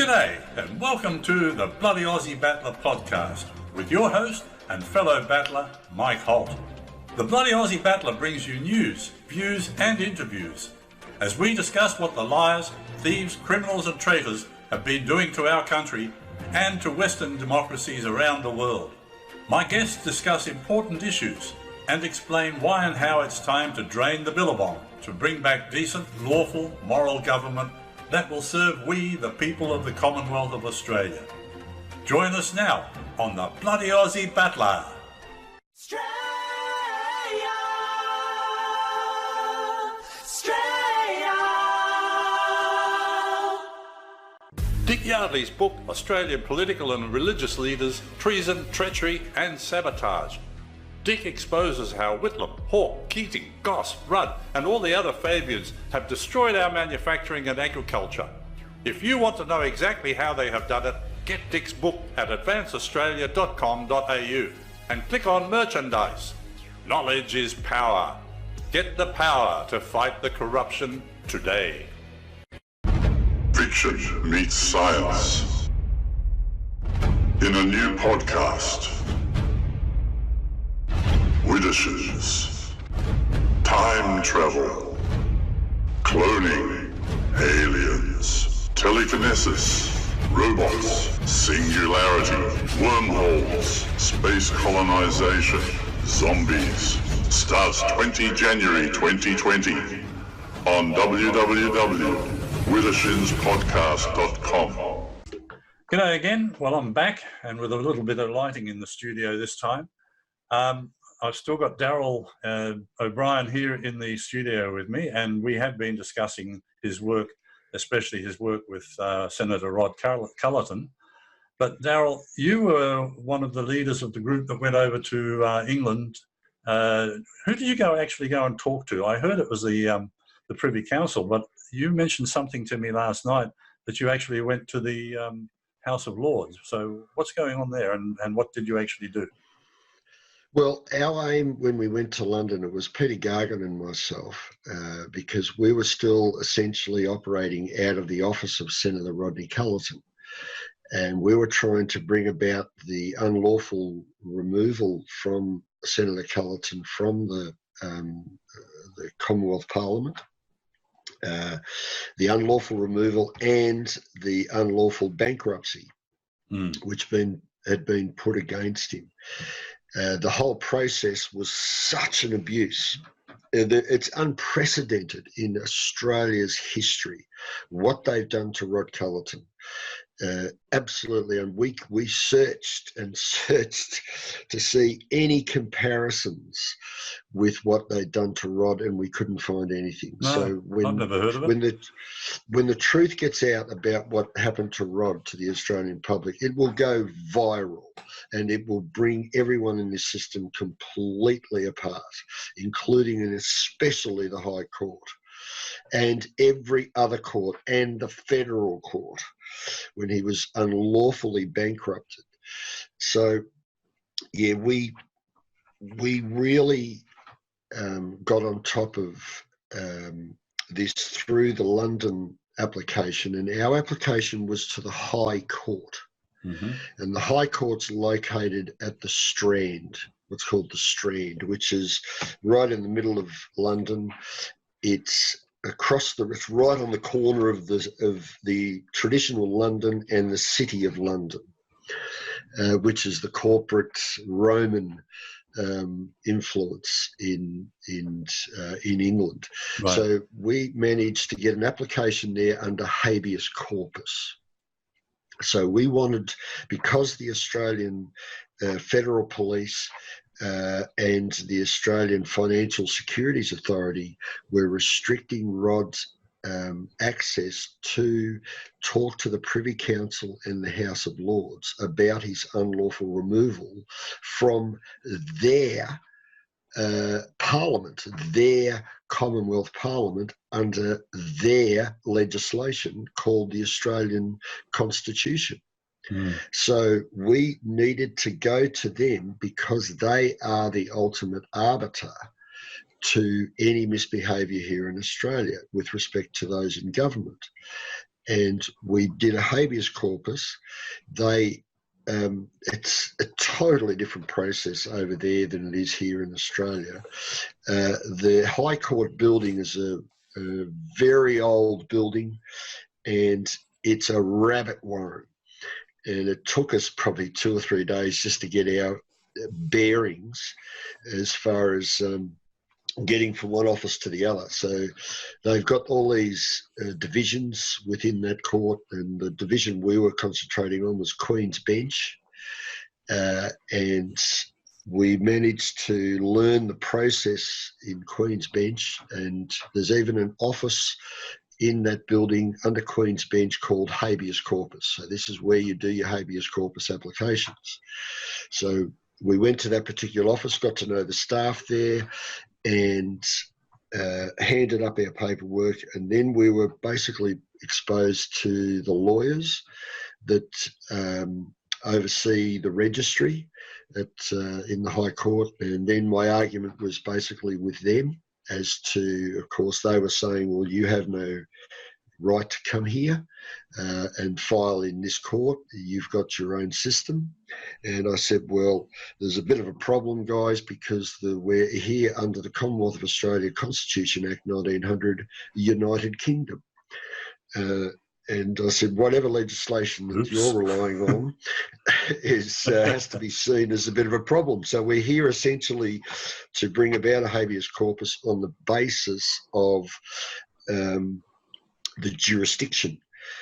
G'day and welcome to the Bloody Aussie Battler podcast with your host and fellow battler, Mike Holt. The Bloody Aussie Battler brings you news, views and interviews as we discuss what the liars, thieves, criminals and traitors have been doing to our country and to Western democracies around the world. My guests discuss important issues and explain why and how it's time to drain the billabong to bring back decent, lawful, moral government that will serve we, the people of the Commonwealth of Australia. Join us now on the Bloody Aussie Battler. Dick Yardley's book, Australian Political and Religious Leaders, Treason, Treachery and Sabotage. Dick exposes how Whitlam, Hawke, Keating, Goss, Rudd and all the other Fabians have destroyed our manufacturing and agriculture. If you want to know exactly how they have done it, get Dick's book at advanceaustralia.com.au and click on merchandise. Knowledge is power. Get the power to fight the corruption today. Fiction meets science in a new podcast. WIDDERSHINS, time travel, cloning, aliens, telekinesis, robots, singularity, wormholes, space colonization, zombies. Starts 20 January 2020 on www.widdershinspodcast.com. G'day again. Well, I'm back and with a little bit of lighting in the studio this time. I've still got Darryl O'Bryan here in the studio with me, and we have been discussing his work, especially his work with Senator Rod Culleton. But Darryl, you were one of the leaders of the group that went over to England. Who did you actually go and talk to? I heard it was the Privy Council, but you mentioned something to me last night that you actually went to the House of Lords. So what's going on there, and what did you actually do? Well, our aim when we went to London, it was Peter Gargan and myself, because we were still essentially operating out of the office of Senator Rodney Culleton. And we were trying to bring about the unlawful removal from Senator Culleton from the Commonwealth Parliament, the unlawful removal and the unlawful bankruptcy, which had been put against him. The whole process was such an abuse. It's unprecedented in Australia's history, what they've done to Rod Culleton. Absolutely. And we searched and searched to see any comparisons with what they'd done to Rod, and we couldn't find anything. No, so I've never heard of it. When the truth gets out about what happened to Rod to the Australian public, it will go viral, and it will bring everyone in this system completely apart, including and especially the High Court and every other court and the federal court when he was unlawfully bankrupted. So, yeah, we really got on top of this through the London application, and our application was to the High Court. And the High Court's located at the Strand, what's called the Strand, which is right in the middle of London. It's it's right on the corner of the traditional London and the City of London, which is the corporate Roman influence in England. Right. So we managed to get an application there under habeas corpus. So we wanted, because the Australian Federal Police and the Australian Financial Securities Authority were restricting Rod's access to talk to the Privy Council and the House of Lords about his unlawful removal from their Parliament, their Commonwealth Parliament, under their legislation called the Australian Constitution. So we needed to go to them because they are the ultimate arbiter to any misbehaviour here in Australia with respect to those in government. and we did a habeas corpus. It's a totally different process over there than it is here in Australia. The High Court building is a very old building, and it's a rabbit warren. And it took us probably 2 or 3 days just to get our bearings as far as getting from one office to the other. So they've got all these divisions within that court, and the division we were concentrating on was Queen's Bench, and we managed to learn the process in Queen's Bench, and there's even an office in that building under Queen's Bench called habeas corpus. So this is where you do your habeas corpus applications. So we went to that particular office, got to know the staff there, and handed up our paperwork, and then we were basically exposed to the lawyers that oversee the registry in the High Court, and then my argument was basically with them as to, of course, they were saying, well, you have no right to come here and file in this court. You've got your own system. And I said, well, there's a bit of a problem, guys, because we're here under the Commonwealth of Australia Constitution Act 1900, United Kingdom. And I said, whatever legislation that you're relying on has to be seen as a bit of a problem. So we're here essentially to bring about a habeas corpus on the basis of the jurisdiction.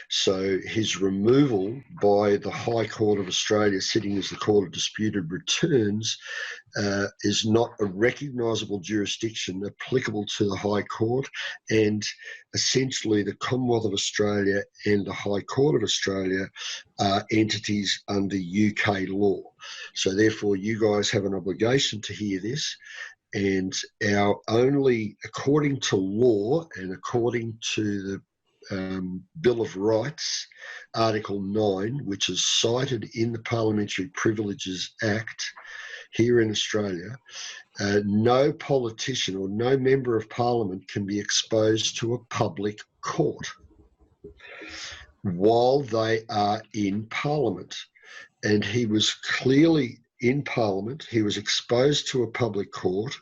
So his removal by the High Court of Australia, sitting as the Court of Disputed Returns, is not a recognisable jurisdiction applicable to the High Court, and essentially the Commonwealth of Australia and the High Court of Australia are entities under UK law. So therefore you guys have an obligation to hear this, and our only, according to law and according to the Bill of Rights, Article 9, which is cited in the Parliamentary Privileges Act here in Australia, no politician or no member of Parliament can be exposed to a public court while they are in Parliament. And he was clearly in Parliament. He was exposed to a public court.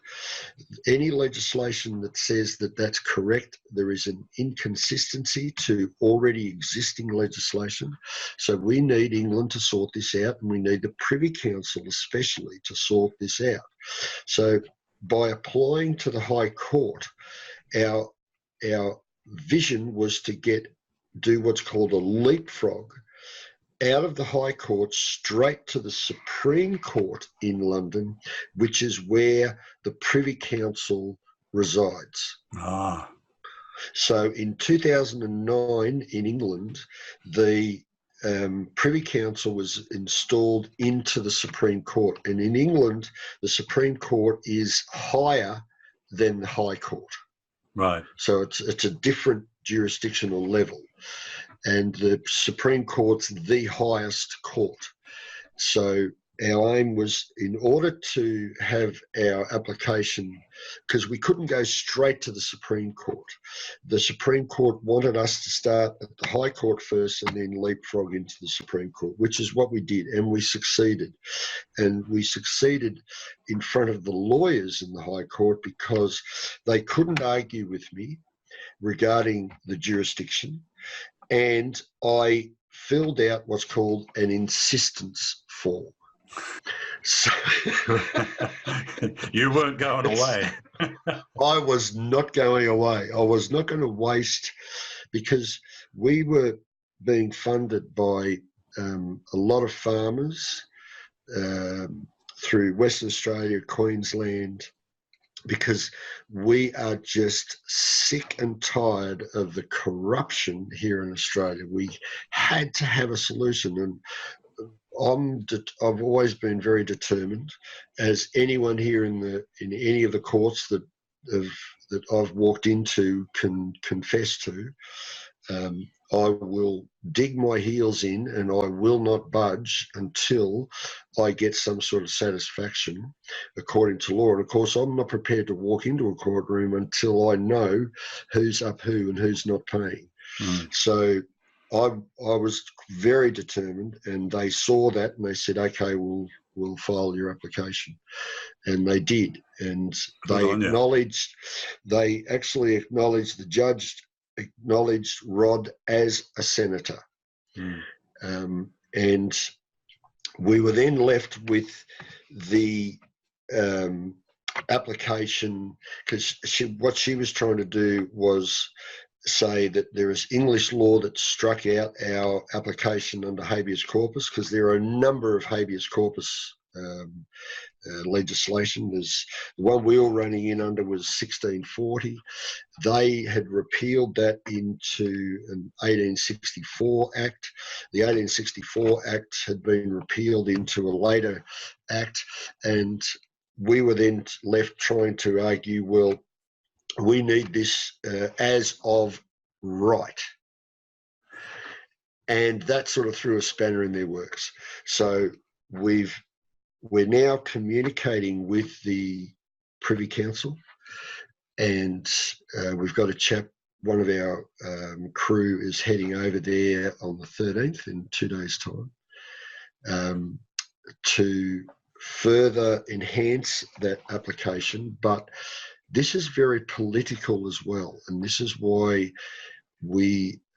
Any legislation that says that that's correct, there is an inconsistency to already existing legislation. So we need England to sort this out, and we need the Privy Council especially to sort this out. So by applying to the High Court, our vision was to do what's called a leapfrog out of the High Court straight to the Supreme Court in London, which is where the Privy Council resides. So in 2009 in England, the Privy Council was installed into the Supreme Court. And in England, the Supreme Court is higher than the High Court. Right. So it's a different jurisdictional level. And the Supreme Court's the highest court. So our aim was, in order to have our application, because we couldn't go straight to the Supreme Court. The Supreme Court wanted us to start at the High Court first and then leapfrog into the Supreme Court, which is what we did, and we succeeded. And we succeeded in front of the lawyers in the High Court because they couldn't argue with me regarding the jurisdiction. And I filled out what's called an insistence form. So you weren't going away. I was not going away. I was not going to waste, because we were being funded by a lot of farmers through Western Australia, Queensland, because we are just sick and tired of the corruption here in Australia. We had to have a solution, and I've always been very determined, as anyone here in any of the courts that I've walked into can confess to. I will dig my heels in and I will not budge until I get some sort of satisfaction according to law. And of course, I'm not prepared to walk into a courtroom until I know who's up who and who's not paying. So I was very determined, and they saw that and they said, okay, we'll file your application. And they did. And they actually acknowledged, the judge acknowledged Rod as a senator. And we were then left with the application, because what she was trying to do was say that there is English law that struck out our application under habeas corpus, because there are a number of habeas corpus legislation. There's the one we were running in under was 1640. They had repealed that into an 1864 Act. The 1864 Act had been repealed into a later Act, and we were then left trying to argue, well, we need this as of right. And that sort of threw a spanner in their works. So we're now communicating with the Privy Council, and we've got a chap, one of our crew is heading over there on the 13th, in 2 days' time, to further enhance that application. But this is very political as well, and this is why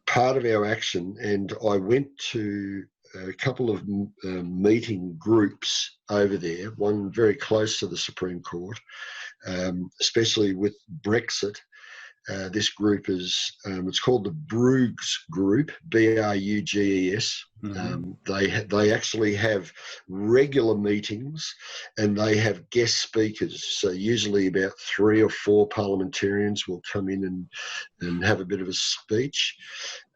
part of our action, and I went to a couple of meeting groups over there, one very close to the Supreme Court, especially with Brexit. This group is, it's called the Bruges Group, B-R-U-G-E-S. They actually have regular meetings, and they have guest speakers. So usually about 3 or 4 parliamentarians will come in and have a bit of a speech.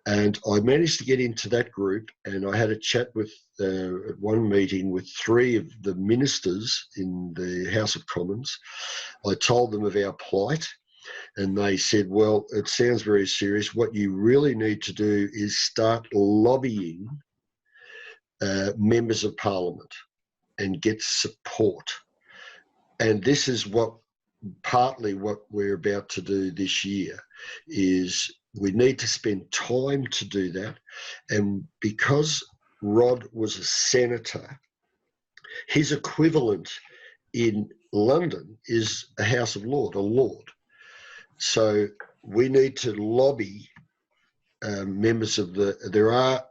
And I managed to get into that group, and I had a chat with, at one meeting, with 3 of the ministers in the House of Commons. I told them of our plight, and they said, well, it sounds very serious. What you really need to do is start lobbying members of Parliament and get support. And this is partly what we're about to do this year, is we need to spend time to do that. And because Rod was a senator, his equivalent in London is a House of Lords, a Lord. So we need to lobby members of there are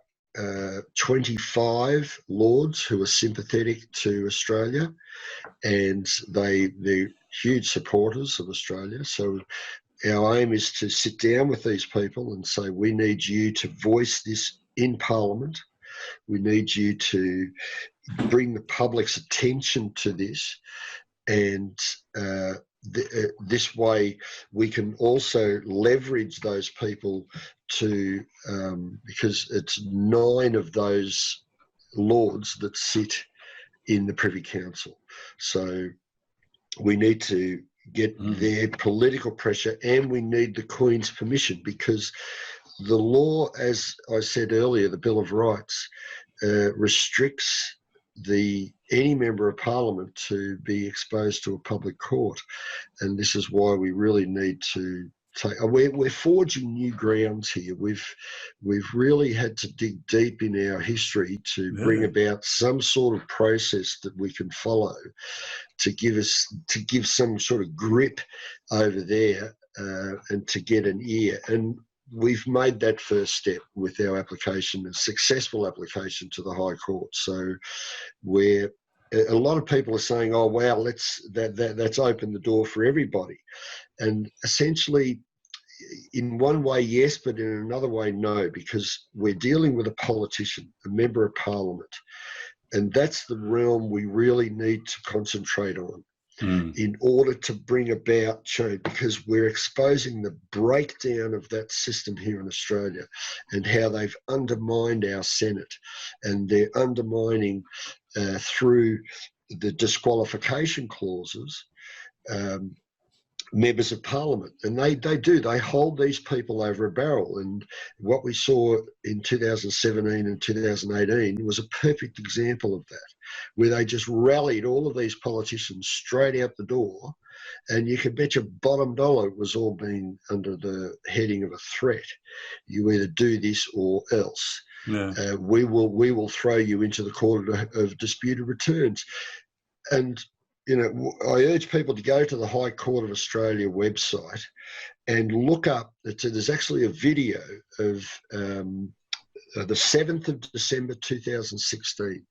25 Lords who are sympathetic to Australia, and they're huge supporters of Australia. So our aim is to sit down with these people and say, we need you to voice this in Parliament. We need you to bring the public's attention to this, and this way we can also leverage those people to, because it's 9 of those Lords that sit in the Privy Council. So we need to get their political pressure, and we need the Queen's permission, because the law, as I said earlier, the Bill of Rights, restricts any member of Parliament to be exposed to a public court. And this is why we really need to we're forging new grounds here. We've really had to dig deep in our history to bring about some sort of process that we can follow to give some sort of grip over there, and to get an ear. And we've made that first step with our application, a successful application to the High Court. So a lot of people are saying, oh, wow, that's opened the door for everybody. And essentially, in one way, yes, but in another way, no, because we're dealing with a politician, a member of Parliament. And that's the realm we really need to concentrate on in order to bring about change, because we're exposing the breakdown of that system here in Australia and how they've undermined our Senate, and they're undermining through the disqualification clauses, members of parliament, and they hold these people over a barrel. And what we saw in 2017 and 2018 was a perfect example of that, where they just rallied all of these politicians straight out the door, and you could bet your bottom dollar it was all being under the heading of a threat. You either do this or else. Yeah. We will throw you into the court of disputed returns. And you know, I urge people to go to the High Court of Australia website and look up. There's actually a video of the 7th of December 2016,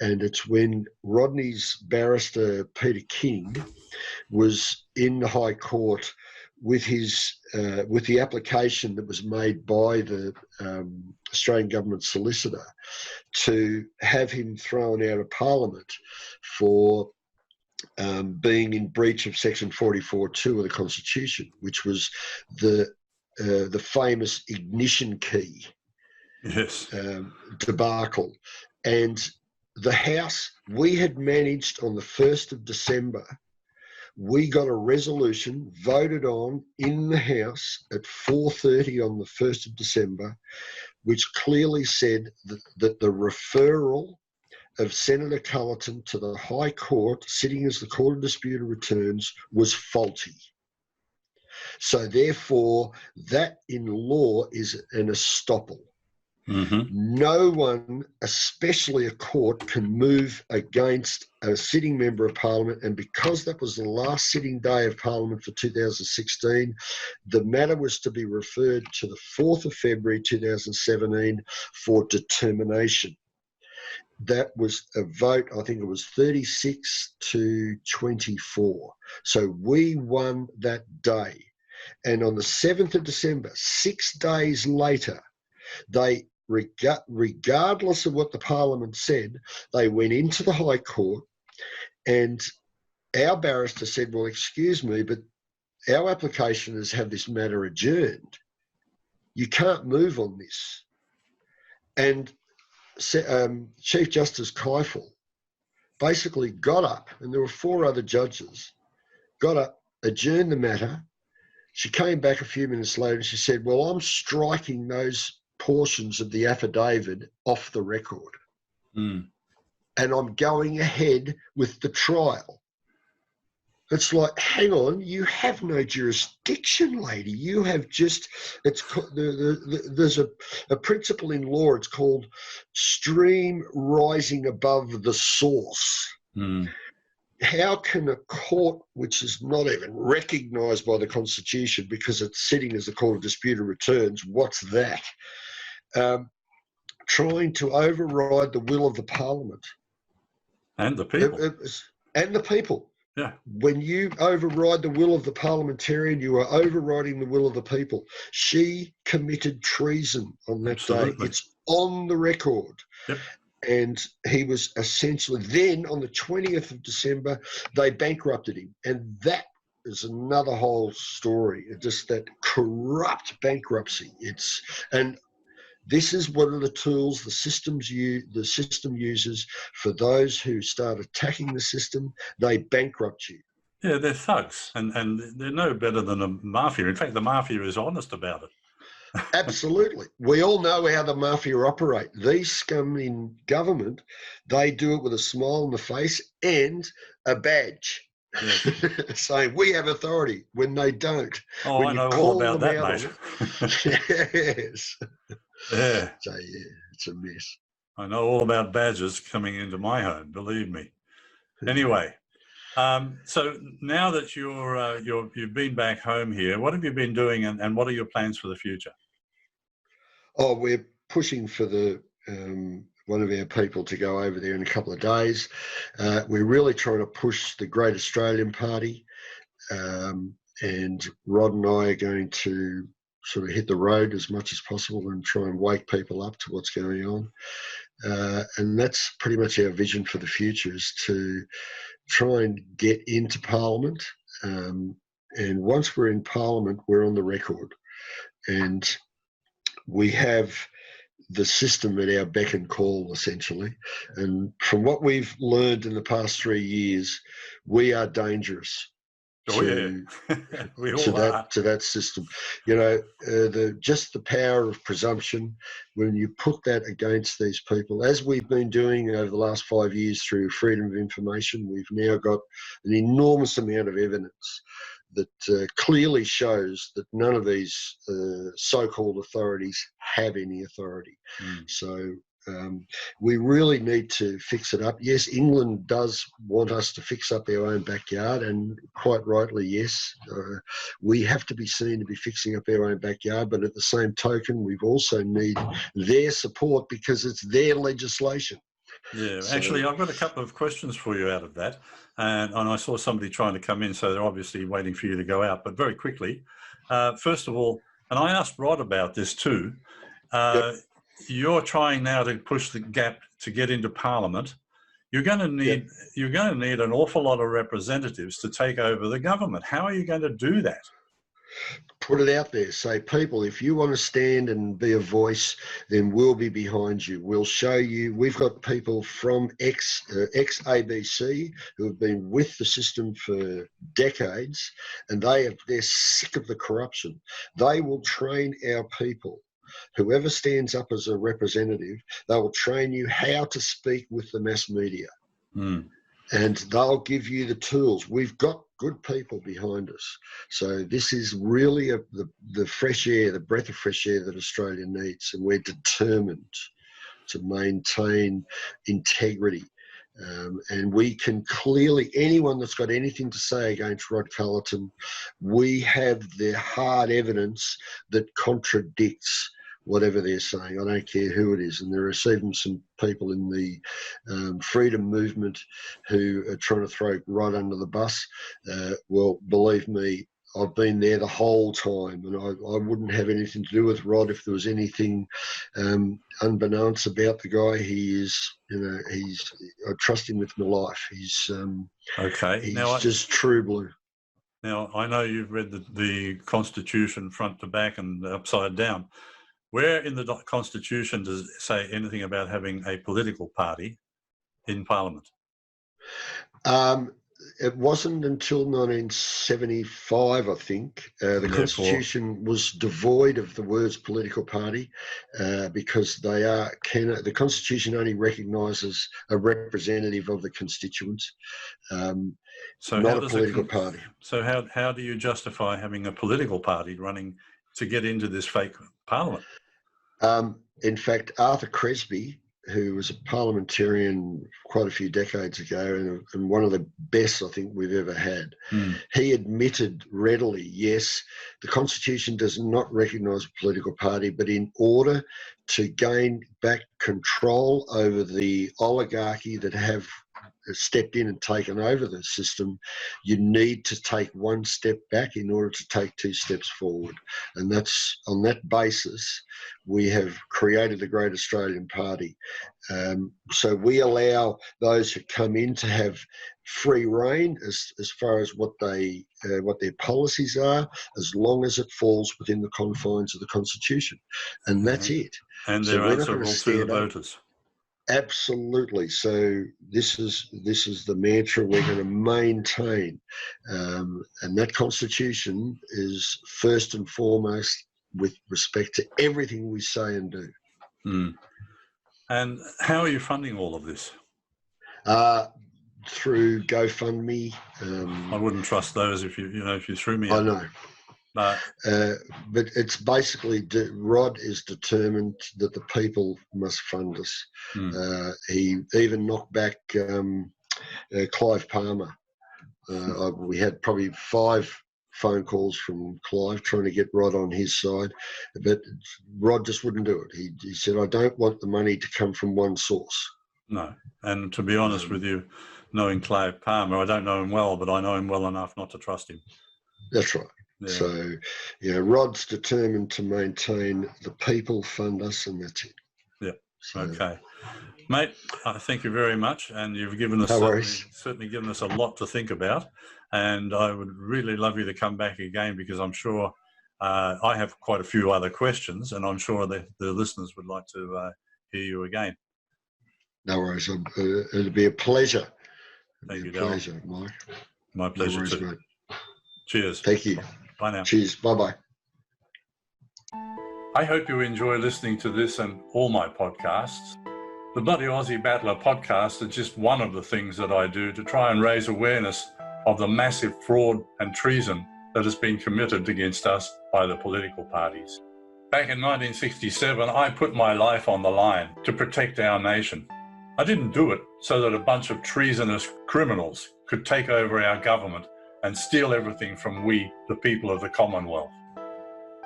and it's when Rodney's barrister Peter King was in the High Court with his with the application that was made by the Australian government solicitor to have him thrown out of Parliament for being in breach of Section 44(2) of the Constitution, which was the famous ignition key debacle. And the House, we had managed on the 1st of December, we got a resolution voted on in the House at 4:30 on the 1st of December, which clearly said that the referral of Senator Culleton to the High Court, sitting as the Court of Disputed Returns, was faulty. So therefore, that in law is an estoppel. Mm-hmm. No one, especially a court, can move against a sitting member of Parliament. And because that was the last sitting day of Parliament for 2016, the matter was to be referred to the 4th of February 2017 for determination. That was a vote, I think it was 36 to 24. So we won that day. And on the 7th of December, 6 days later, they, regardless of what the Parliament said, they went into the High Court, and our barrister said, well, excuse me, but our application is have this matter adjourned. You can't move on this. And Chief Justice Keifel basically got up, and there were 4 other judges, got up, adjourned the matter. She came back a few minutes later and she said, well, I'm striking those portions of the affidavit off the record. And I'm going ahead with the trial. It's like, hang on, you have no jurisdiction, lady. You have just, there's a principle in law, it's called stream rising above the source. How can a court, which is not even recognised by the Constitution because it's sitting as the Court of Disputed Returns, what's that? Trying to override the will of the Parliament. And the people. And the people. Yeah. When you override the will of the parliamentarian, you are overriding the will of the people. She committed treason on that day. It's on the record. Yep. And he was essentially, then on the 20th of December, they bankrupted him. And that is another whole story. Just that corrupt bankruptcy. And this is one of the tools the system uses for those who start attacking the system. They bankrupt you. Yeah, they're thugs, and they're no better than a mafia. In fact, the mafia is honest about it. Absolutely. We all know how the mafia operate. These scum in government, they do it with a smile on the face and a badge. Yes. Saying we have authority when they don't. Oh, when I know all about that, mate. Yes. Yeah. So yeah, it's a mess. I know all about badgers coming into my home, believe me. Anyway, so now that you've been back home here, what have you been doing, and what are your plans for the future? Oh, we're pushing for the one of our people to go over there in a couple of days. We're really trying to push the Great Australian Party, and Rod and I are going to sort of hit the road as much as possible and try and wake people up to what's going on. And that's pretty much our vision for the future, is to try and get into Parliament. And once we're in Parliament, we're on the record. And we have the system at our beck and call, essentially. And from what we've learned in the past 3 years, we are dangerous. to We all are. to that system. You know, just the power of presumption, when you put that against these people, as we've been doing over the last 5 years through freedom of information, we've now got an enormous amount of evidence that clearly shows that none of these so-called authorities have any authority. So we really need to fix it up. Yes, England does want us to fix up our own backyard, and quite rightly, yes. We have to be seen to be fixing up our own backyard, but at the same token, we've also need their support because it's their legislation. Yeah, actually, I've got a couple of questions for you out of that. And I saw somebody trying to come in, so they're obviously waiting for you to go out. But very quickly, first of all, and I asked Rod about this too, you're trying now to push the gap to get into Parliament. You're going to need an awful lot of representatives to take over the government. How are you going to do that? Put it out there. Say, people, if you want to stand and be a voice, then we'll be behind you. We'll show you. We've got people from ex-ABC who have been with the system for decades, and they're sick of the corruption. They will train our people. Whoever stands up as a representative, they will train you how to speak with the mass media. And they'll give you the tools. We've got good people behind us. So this is really the fresh air, the breath of fresh air that Australia needs. And we're determined to maintain integrity. And we can clearly, anyone that's got anything to say against Rod Culleton, we have the hard evidence that contradicts whatever they're saying. I don't care who it is. And there are even some people in the freedom movement who are trying to throw Rod under the bus. Well, believe me, I've been there the whole time, and I wouldn't have anything to do with Rod if there was anything unbeknownst about the guy. He is, I trust him with my life. He's just true blue. Now, I know you've read the Constitution front to back and upside down. Where in the Constitution does it say anything about having a political party in Parliament? It wasn't until 1975, I think, the Constitution was devoid of the words political party because the Constitution only recognises a representative of the constituents, not a political party. So how do you justify having a political party running to get into this fake Parliament? In fact, Arthur Cresby, who was a parliamentarian quite a few decades ago and one of the best I think we've ever had, he admitted readily, yes, the Constitution does not recognise a political party, but in order to gain back control over the oligarchy that have stepped in and taken over the system, you need to take one step back in order to take two steps forward. And that's on that basis we have created the Great Australian Party. So we allow those who come in to have free rein as far as what their policies are, as long as it falls within the confines of the Constitution, and that's it. And they're answerable to the voters. Absolutely. So this is the mantra we're going to maintain, and that Constitution is first and foremost with respect to everything we say and do. And how are you funding all of this? Through GoFundMe. I wouldn't trust those if you threw me. I know. But it's basically Rod is determined that the people must fund us. He even knocked back Clive Palmer. We had probably 5 phone calls from Clive trying to get Rod on his side, but Rod just wouldn't do it. He said, I don't want the money to come from one source. No, and to be honest with you, knowing Clive Palmer, I don't know him well, but I know him well enough not to trust him. That's right. Yeah. So, Rod's determined to maintain the people fund us, and that's it. Yeah. So, okay. Mate, thank you very much. And you've given us certainly given us a lot to think about. And I would really love you to come back again, because I'm sure I have quite a few other questions, and I'm sure the listeners would like to hear you again. No worries. It'll be a pleasure. Thank you, Darryl. Pleasure, Mike. My pleasure too. Mate. Cheers. Thank you. Bye now. Cheers. Bye-bye. I hope you enjoy listening to this and all my podcasts. The Bloody Aussie Battler podcast is just one of the things that I do to try and raise awareness of the massive fraud and treason that has been committed against us by the political parties. Back in 1967, I put my life on the line to protect our nation. I didn't do it so that a bunch of treasonous criminals could take over our government and steal everything from we, the people of the Commonwealth.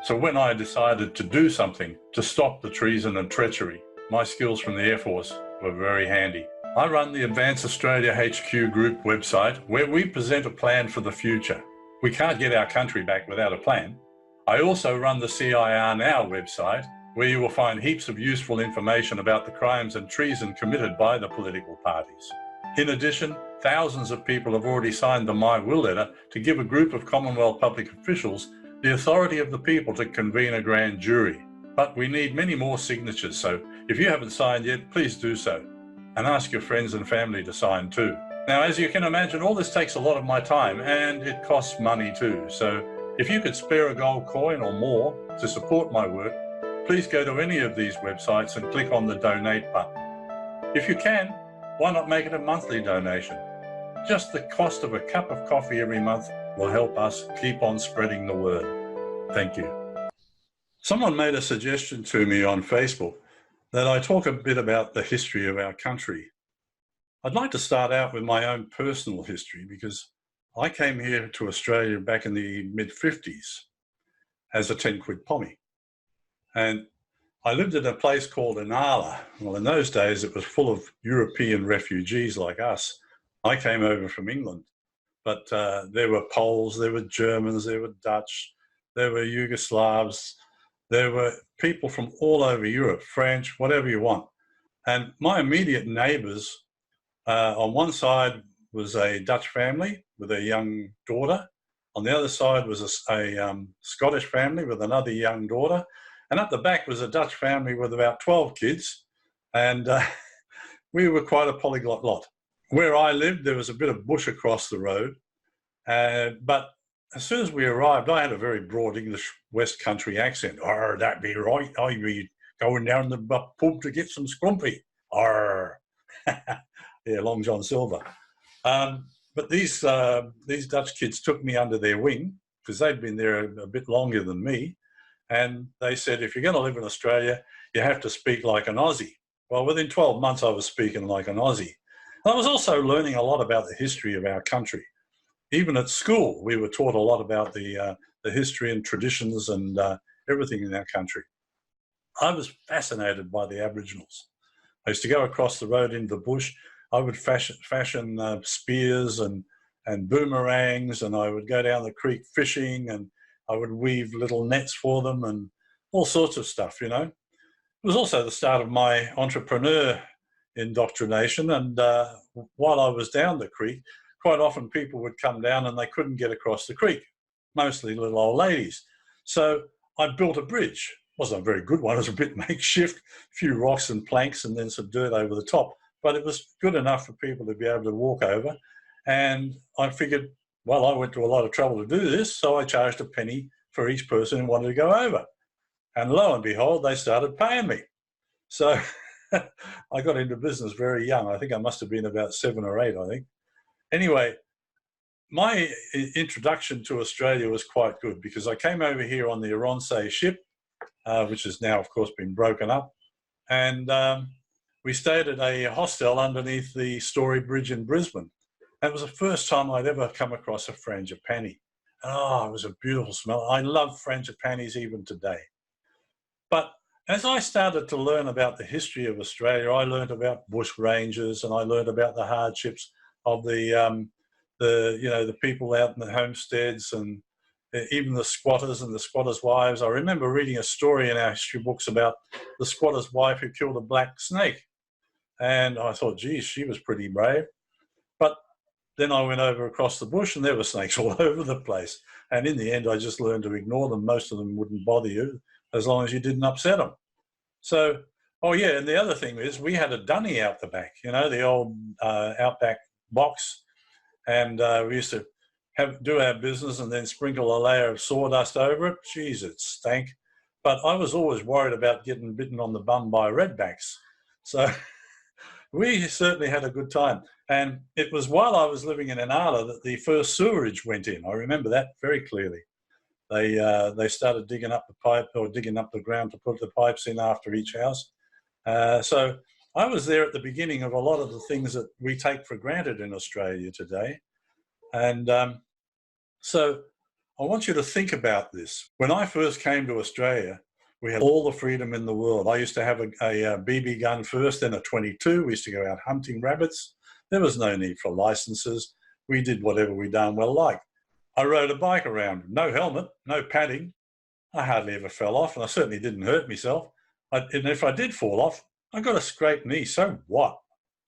So when I decided to do something to stop the treason and treachery, my skills from the Air Force were very handy. I run the Advance Australia HQ Group website where we present a plan for the future. We can't get our country back without a plan. I also run the CIR Now website where you will find heaps of useful information about the crimes and treason committed by the political parties. In addition, thousands of people have already signed the My Will letter to give a group of Commonwealth public officials the authority of the people to convene a grand jury. But we need many more signatures, so if you haven't signed yet, please do so. And ask your friends and family to sign too. Now, as you can imagine, all this takes a lot of my time and it costs money too. So if you could spare a gold coin or more to support my work, please go to any of these websites and click on the donate button. If you can, why not make it a monthly donation? Just the cost of a cup of coffee every month will help us keep on spreading the word. Thank you. Someone made a suggestion to me on Facebook that I talk a bit about the history of our country. I'd like to start out with my own personal history because I came here to Australia back in the mid-50s as a 10-quid pommy. And I lived in a place called Annett. Well, in those days, it was full of European refugees like us. I came over from England, but there were Poles, there were Germans, there were Dutch, there were Yugoslavs, there were people from all over Europe, French, whatever you want. And my immediate neighbours, on one side was a Dutch family with a young daughter. On the other side was a Scottish family with another young daughter. And at the back was a Dutch family with about 12 kids. And we were quite a polyglot lot. Where I lived, there was a bit of bush across the road. But as soon as we arrived, I had a very broad English West Country accent. "Arr, that be right. I'd be going down the pub to get some scrumpy. Arr." Yeah, Long John Silver. But these Dutch kids took me under their wing because they'd been there a bit longer than me. And they said, if you're going to live in Australia, you have to speak like an Aussie. Well, within 12 months, I was speaking like an Aussie. I was also learning a lot about the history of our country. Even at school, we were taught a lot about the history and traditions and everything in our country. I was fascinated by the Aboriginals. I used to go across the road into the bush. I would fashion spears and boomerangs, and I would go down the creek fishing, and I would weave little nets for them and all sorts of stuff, you know. It was also the start of my entrepreneur indoctrination, and while I was down the creek, quite often people would come down and they couldn't get across the creek, mostly little old ladies. So I built a bridge. It wasn't a very good one, it was a bit makeshift, a few rocks and planks and then some dirt over the top. But it was good enough for people to be able to walk over. And I figured, well, I went to a lot of trouble to do this, so I charged a penny for each person who wanted to go over. And lo and behold, they started paying me. So I got into business very young. I think I must have been about 7 or 8, I think. Anyway, my introduction to Australia was quite good because I came over here on the Aronsay ship, which has now, of course, been broken up. And we stayed at a hostel underneath the Story Bridge in Brisbane. That was the first time I'd ever come across a frangipani. Oh, it was a beautiful smell. I love frangipanis even today. But as I started to learn about the history of Australia, I learned about bush rangers and I learned about the hardships of the people out in the homesteads and even the squatters and the squatters' wives. I remember reading a story in our history books about the squatter's wife who killed a black snake. And I thought, geez, she was pretty brave. But then I went over across the bush and there were snakes all over the place. And in the end, I just learned to ignore them. Most of them wouldn't bother you as long as you didn't upset them. So, oh yeah, and the other thing is we had a dunny out the back, you know, the old outback box. And we used to do our business and then sprinkle a layer of sawdust over it. Jeez, it stank. But I was always worried about getting bitten on the bum by redbacks. So we certainly had a good time. And it was while I was living in Annett that the first sewerage went in. I remember that very clearly. They started digging up the pipe or digging up the ground to put the pipes in after each house. So I was there at the beginning of a lot of the things that we take for granted in Australia today. And so I want you to think about this. When I first came to Australia, we had all the freedom in the world. I used to have a BB gun first, then a 22. We used to go out hunting rabbits. There was no need for licenses. We did whatever we darn well liked. I rode a bike around, no helmet, no padding. I hardly ever fell off, and I certainly didn't hurt myself. And if I did fall off, I got a scraped knee, so what?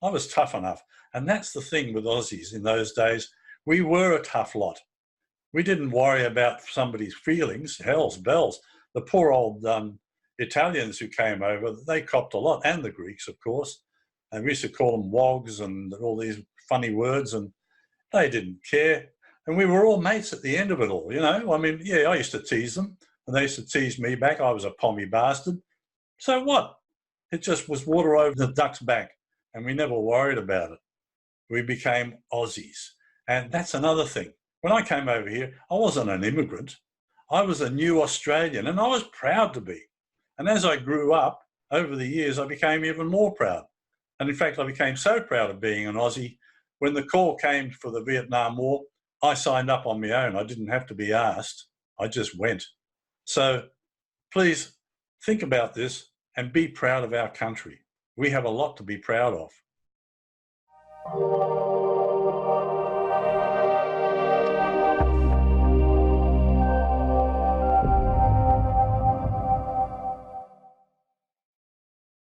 I was tough enough. And that's the thing with Aussies in those days. We were a tough lot. We didn't worry about somebody's feelings, hell's bells. The poor old Italians who came over, they copped a lot, and the Greeks, of course. And we used to call them wogs and all these funny words, and they didn't care. And we were all mates at the end of it all, you know. I mean, yeah, I used to tease them, and they used to tease me back. I was a pommy bastard. So what? It just was water over the duck's back, and we never worried about it. We became Aussies. And that's another thing. When I came over here, I wasn't an immigrant. I was a new Australian, and I was proud to be. And as I grew up, over the years, I became even more proud. And in fact, I became so proud of being an Aussie, when the call came for the Vietnam War, I signed up on my own. I didn't have to be asked. I just went. So please think about this and be proud of our country. We have a lot to be proud of.